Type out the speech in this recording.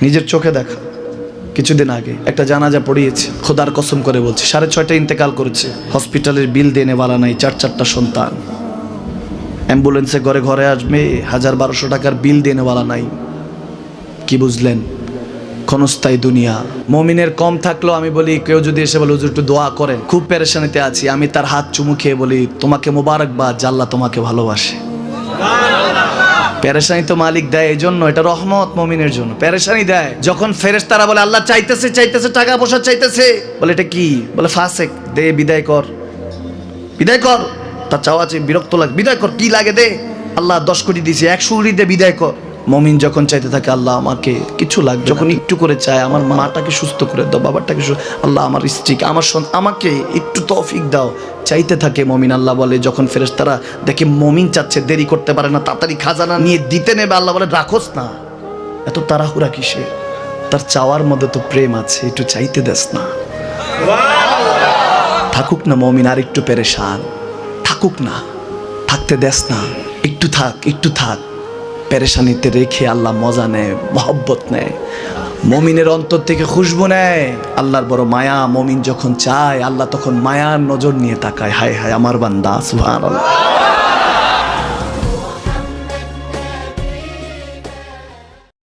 নিজের চোখে দেখা। কিছুদিন আগে একটা জানাজা পড়িয়েছে, খোদার কসম করে বলছে 6:30 ইন্তেকাল করেছে। হসপিটালের বিল দেনেওয়ালা নাই, 4 সন্তান। অ্যাম্বুলেন্সে ঘরে ঘরে আসবে, 1000-1200 টাকার বিল দেনেওয়ালা নাই। কি বুঝলেন? ক্ষণস্থায়ী দুনিয়া। মুমিনের কম থাকলেও আমি বলি, কেউ যদি এসে বলে হুজুর একটু দোয়া করেন, খুব পেরেশানিতে আছি, আমি তার হাত চুমু খেয়ে বলি তোমাকে মোবারকবাদ, আল্লাহ তোমাকে ভালোবাসে। পেরেশানি তো মালিক দেয়, এই জন্য এটা রহমত মুমিনের জন্য। পেরেশানি দেয় যখন ফেরেশতারা বলে আল্লাহ চাইতেছে টাকা পয়সা চাইতেছে, বলে এটা কি? বলে ফাসেক, দে বিদায় কর, বিদায় কর। তার চাওয়া আছে, বিরক্ত লাগে, বিদায় কর, কি লাগে দে। আল্লাহ 10 কোটি দিয়েছে, 100 কোটি দিয়ে বিদায় কর। মুমিন যখন চাইতে থাকে আল্লাহ আমাকে কিছু লাগবে, যখন একটু করে চায় আমার মাটাকে সুস্থ করে দাও, বাবাটাকে আল্লাহ আমার স্ত্রীকে, আমার আমাকে একটু তৌফিক দাও, চাইতে থাকে মুমিন। আল্লাহ বলে যখন ফেরেশতারা দেখে মুমিন চাচ্ছে, দেরি করতে পারে না, তাড়াতাড়ি খাজানা নিয়ে দিতে নেবে, আল্লাহ বলে রাখোস না, এত তাড়াহুড়া কিসে? তার চাওয়ার মধ্যে তো প্রেম আছে, একটু চাইতে দেস না। থাকুক না মুমিন আর একটু পেরেশান, থাকুক না, থাকতে দেস না, একটু থাক, একটু থাক। পেরেশানিতে রেখে আল্লাহ মজা নেয়, মহব্বত নেয়, মুমিনের অন্তর থেকে খুশবু নেয়। আল্লাহর বড় মায়া, মুমিন যখন চায় আল্লাহ তখন মায়ার নজর নিয়ে তাকায়, হায় হায় আমার বান্দা, সুবহানাল্লাহ।